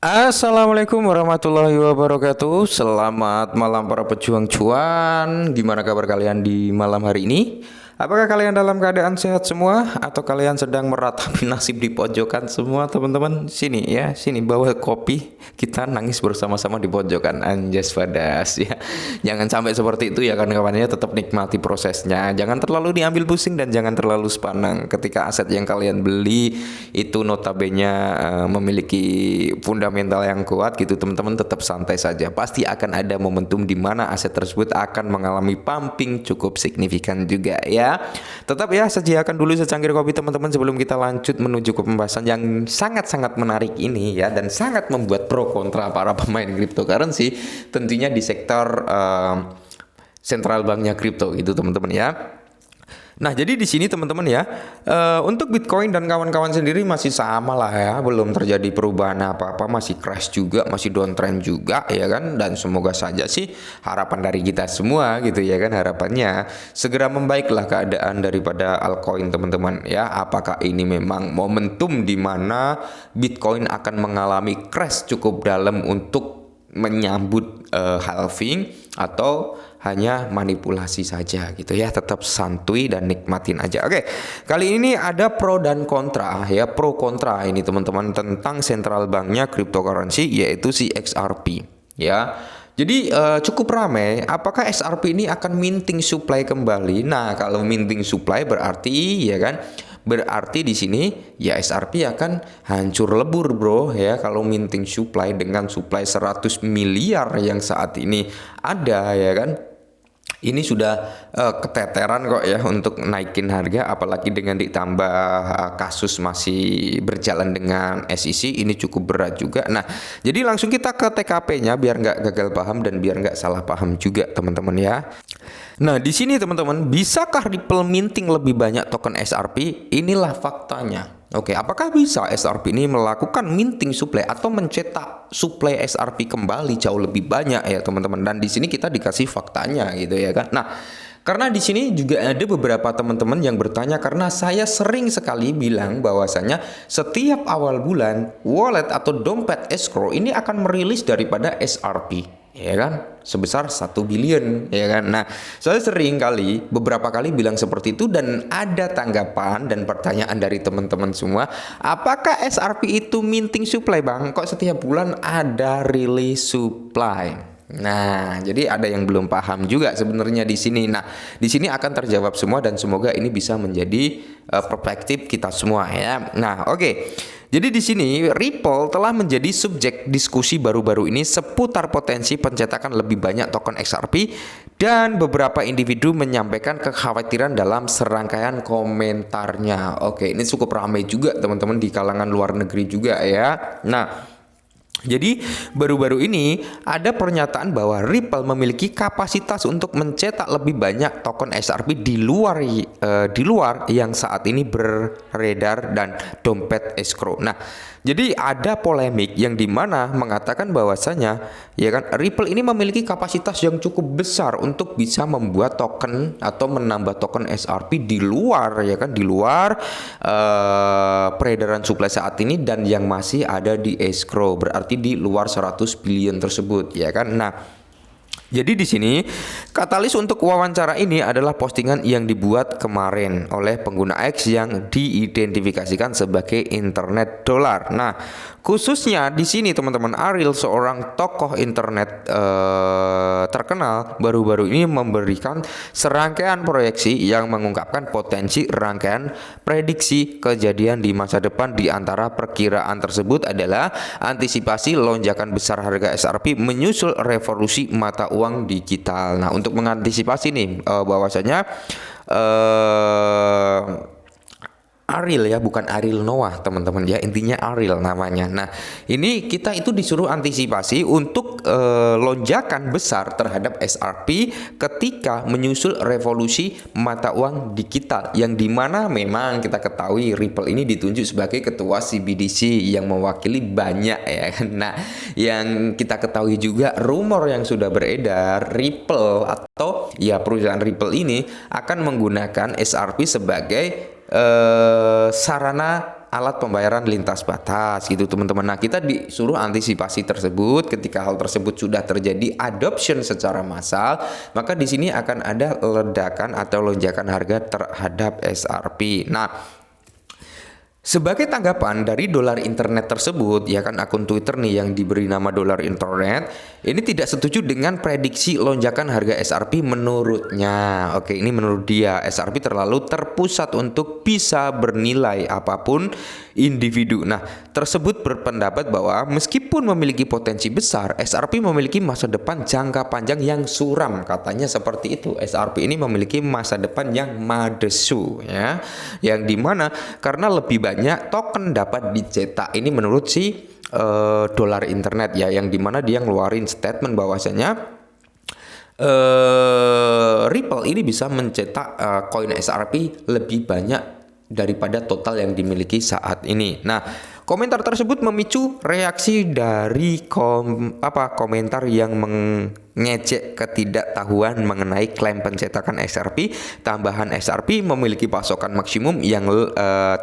Assalamualaikum warahmatullahi wabarakatuh. Selamat malam para pejuang cuan. Gimana kabar kalian di malam hari ini? Apakah kalian dalam keadaan sehat semua atau kalian sedang meratapi nasib di pojokan semua, teman-teman? Sini ya, sini bawa kopi. Kita nangis bersama-sama di pojokan, anjas padas ya. Jangan sampai seperti itu ya kawan-kawannya, tetap nikmati prosesnya. Jangan terlalu diambil pusing dan jangan terlalu sepanang. Ketika aset yang kalian beli itu notabene memiliki fundamental yang kuat gitu, teman-teman tetap santai saja. Pasti akan ada momentum di mana aset tersebut akan mengalami pumping cukup signifikan juga ya. Tetap ya, sediakan dulu secangkir kopi teman-teman sebelum kita lanjut menuju ke pembahasan yang sangat-sangat menarik ini ya, dan sangat membuat pro kontra para pemain cryptocurrency tentunya di sektor central banknya kripto gitu teman-teman ya. Nah, jadi di sini teman-teman ya, untuk Bitcoin dan kawan-kawan sendiri masih sama lah ya, belum terjadi perubahan apa-apa, masih crash juga, masih downtrend juga ya kan, dan semoga saja sih harapan dari kita semua gitu ya kan, harapannya segera membaiklah keadaan daripada altcoin teman-teman ya. Apakah ini memang momentum di mana Bitcoin akan mengalami crash cukup dalam untuk menyambut halving, atau hanya manipulasi saja gitu ya? Tetap santuy dan nikmatin aja. Oke, kali ini ada pro dan kontra ya, pro kontra ini teman-teman tentang central banknya cryptocurrency, yaitu si XRP ya. Jadi cukup ramai, apakah XRP ini akan minting supply kembali? Nah, kalau minting supply berarti ya kan, berarti di sini ya XRP akan hancur lebur bro ya, kalau minting supply dengan supply 100 miliar yang saat ini ada ya kan. Ini sudah keteteran kok ya untuk naikin harga, apalagi dengan ditambah kasus masih berjalan dengan SEC, ini cukup berat juga. Nah, jadi langsung kita ke TKP-nya biar nggak gagal paham dan biar nggak salah paham juga teman-teman ya. Nah, di sini teman-teman, bisakah Ripple minting lebih banyak token XRP? Inilah faktanya. Oke, apakah bisa XRP ini melakukan minting supply atau mencetak supply XRP kembali jauh lebih banyak ya teman-teman? Dan di sini kita dikasih faktanya gitu ya kan. Nah, karena di sini juga ada beberapa teman-teman yang bertanya, karena saya sering sekali bilang bahwasanya setiap awal bulan wallet atau dompet escrow ini akan merilis daripada XRP ya kan, sebesar 1 billion ya kan. Nah, saya sering kali beberapa kali bilang seperti itu, dan ada tanggapan dan pertanyaan dari teman-teman semua, apakah XRP itu minting supply bang? Kok setiap bulan ada rilis supply? Nah, jadi ada yang belum paham juga sebenarnya di sini. Nah, di sini akan terjawab semua dan semoga ini bisa menjadi perspektif kita semua ya. Nah, oke. Jadi di sini Ripple telah menjadi subjek diskusi baru-baru ini seputar potensi pencetakan lebih banyak token XRP, dan beberapa individu menyampaikan kekhawatiran dalam serangkaian komentarnya. Oke, ini cukup ramai juga teman-teman di kalangan luar negeri juga ya. Nah, jadi baru-baru ini ada pernyataan bahwa Ripple memiliki kapasitas untuk mencetak lebih banyak token XRP di luar yang saat ini beredar dan dompet escrow. Nah, jadi ada polemik yang dimana mengatakan bahwasanya ya kan, Ripple ini memiliki kapasitas yang cukup besar untuk bisa membuat token atau menambah token XRP di luar ya kan, di luar peredaran supply saat ini dan yang masih ada di escrow, berarti di luar 100 billion tersebut ya kan. Nah, jadi di sini katalis untuk wawancara ini adalah postingan yang dibuat kemarin oleh pengguna X yang diidentifikasikan sebagai internet dolar. Nah, khususnya di sini teman-teman, Ariel, seorang tokoh internet terkenal, baru-baru ini memberikan serangkaian proyeksi yang mengungkapkan potensi rangkaian prediksi kejadian di masa depan. Di antara perkiraan tersebut adalah antisipasi lonjakan besar harga XRP menyusul revolusi mata uang digital. Nah, untuk mengantisipasi nih bahwasanya Ariel ya, bukan Ariel Noah teman-teman ya, intinya Ariel namanya. Nah, ini kita itu disuruh antisipasi untuk lonjakan besar terhadap XRP ketika menyusul revolusi mata uang digital, yang dimana memang kita ketahui Ripple ini ditunjuk sebagai ketua CBDC yang mewakili banyak ya. Nah, yang kita ketahui juga rumor yang sudah beredar, Ripple atau ya perusahaan Ripple ini akan menggunakan XRP sebagai sarana alat pembayaran lintas batas gitu teman-teman. Nah, kita disuruh antisipasi tersebut. Ketika hal tersebut sudah terjadi adoption secara massal, maka di sini akan ada ledakan atau lonjakan harga terhadap XRP. Nah, sebagai tanggapan dari dolar internet tersebut, ya kan, akun Twitter nih yang diberi nama dolar internet, ini tidak setuju dengan prediksi lonjakan harga XRP menurutnya. Oke, ini menurut dia, XRP terlalu terpusat untuk bisa bernilai apapun individu. Nah, tersebut berpendapat bahwa meskipun memiliki potensi besar, XRP memiliki masa depan jangka panjang yang suram. Katanya seperti itu. XRP ini memiliki masa depan yang madesu, ya, yang dimana karena lebih banyak token dapat dicetak. Ini menurut si dolar internet, ya, yang dimana dia ngeluarin statement bahwasanya Ripple ini bisa mencetak koin XRP lebih banyak daripada total yang dimiliki saat ini. Nah, komentar tersebut memicu reaksi dari komentar yang mengejek ketidaktahuan mengenai klaim pencetakan XRP. Tambahan XRP memiliki pasokan maksimum yang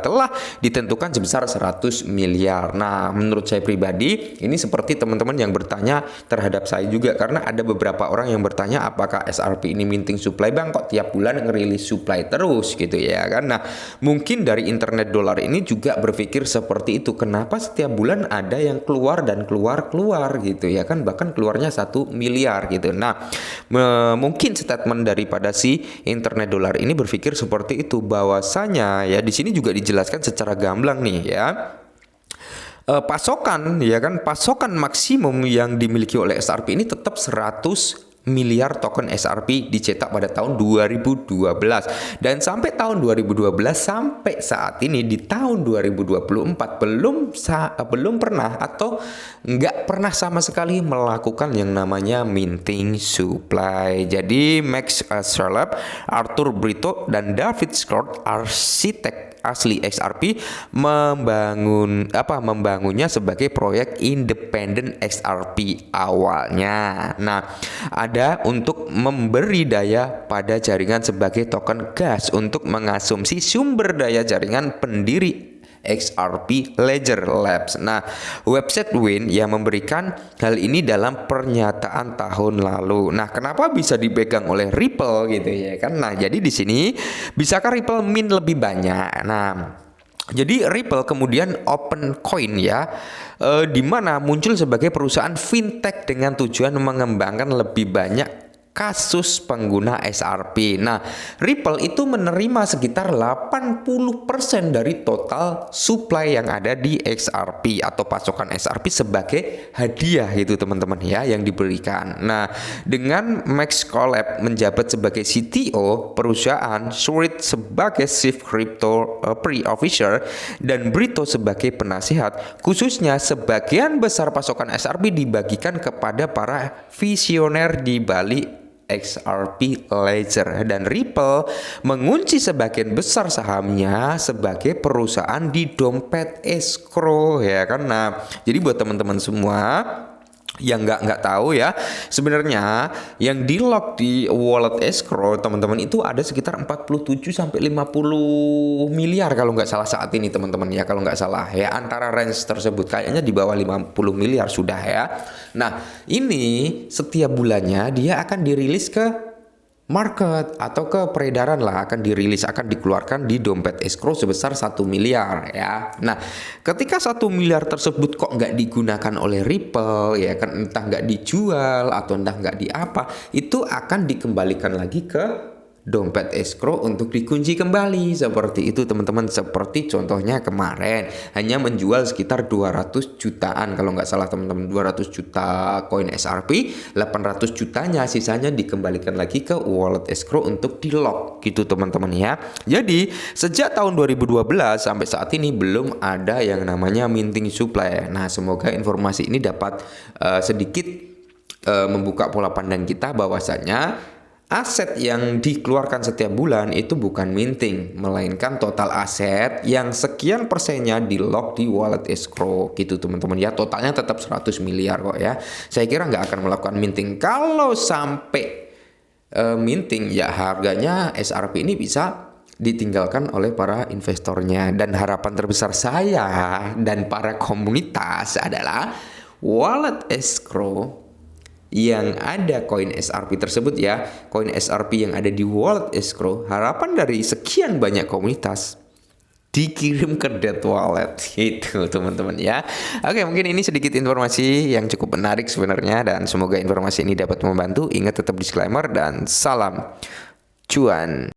telah ditentukan sebesar 100 miliar. Nah, menurut saya pribadi, ini seperti teman-teman yang bertanya terhadap saya juga, karena ada beberapa orang yang bertanya apakah XRP ini minting supply, Bang, kok tiap bulan ngerilis supply terus gitu ya kan. Nah, mungkin dari internet dolar ini juga berpikir seperti itu. Kenapa setiap bulan ada yang keluar dan keluar gitu ya kan, bahkan keluarnya 1 miliar gitu. Nah, mungkin statement daripada si internet dolar ini berpikir seperti itu, bahwasanya ya di sini juga dijelaskan secara gamblang nih ya. Pasokan ya kan, pasokan maksimum yang dimiliki oleh XRP ini tetap 100 miliar token XRP dicetak pada tahun 2012, dan sampai tahun 2012 sampai saat ini di tahun 2024 belum pernah atau nggak pernah sama sekali melakukan yang namanya minting supply. Jadi Max Schwab, Arthur Brito, dan David Scott, arsitek asli XRP, membangunnya sebagai proyek independen XRP awalnya. Nah, ada untuk memberi daya pada jaringan sebagai token gas untuk mengasumsi sumber daya jaringan pendiri XRP Ledger Labs. Nah, website Win yang memberikan hal ini dalam pernyataan tahun lalu. Nah, kenapa bisa dipegang oleh Ripple gitu ya kan? Nah, jadi di sini bisakah Ripple mint lebih banyak? Nah, jadi Ripple kemudian open coin ya, di mana muncul sebagai perusahaan fintech dengan tujuan mengembangkan lebih banyak kasus pengguna XRP. Nah, Ripple itu menerima sekitar 80% dari total supply yang ada di XRP atau pasokan XRP sebagai hadiah gitu teman-teman ya, yang diberikan. Nah, dengan Max Schwab menjabat sebagai CTO perusahaan, Surit sebagai Chief Crypto Officer, dan Brito sebagai penasihat, khususnya sebagian besar pasokan XRP dibagikan kepada para visioner di balik XRP Ledger, dan Ripple mengunci sebagian besar sahamnya sebagai perusahaan di dompet escrow ya kan. Nah, jadi buat teman-teman semua yang nggak tahu ya, sebenarnya yang di lock di wallet escrow teman-teman itu ada sekitar 47 sampai 50 miliar kalau nggak salah saat ini teman-teman ya, kalau nggak salah ya, antara range tersebut kayaknya di bawah 50 miliar sudah ya. Nah, ini setiap bulannya dia akan dirilis ke market atau ke peredaran lah, akan dirilis, akan dikeluarkan di dompet escrow sebesar 1 miliar ya. Nah, ketika 1 miliar tersebut kok nggak digunakan oleh Ripple ya kan, entah nggak dijual atau entah nggak di apa, itu akan dikembalikan lagi ke dompet escrow untuk dikunci kembali seperti itu teman-teman. Seperti contohnya kemarin hanya menjual sekitar 200 jutaan kalau nggak salah teman-teman, 200 juta koin XRP, 800 jutanya sisanya dikembalikan lagi ke wallet escrow untuk di lock gitu teman-teman ya. Jadi sejak tahun 2012 sampai saat ini belum ada yang namanya minting supply. Nah, semoga informasi ini dapat sedikit membuka pola pandang kita bahwasanya aset yang dikeluarkan setiap bulan itu bukan minting, melainkan total aset yang sekian persennya di lock di wallet escrow gitu teman-teman ya. Totalnya tetap 100 miliar kok ya. Saya kira nggak akan melakukan minting. Kalau sampai minting ya harganya XRP ini bisa ditinggalkan oleh para investornya. Dan harapan terbesar saya dan para komunitas adalah wallet escrow yang ada koin SRP tersebut ya, koin SRP yang ada di wallet escrow, harapan dari sekian banyak komunitas dikirim ke dead wallet gitu teman-teman ya. Oke, mungkin ini sedikit informasi yang cukup menarik sebenarnya, dan semoga informasi ini dapat membantu. Ingat tetap disclaimer dan salam cuan.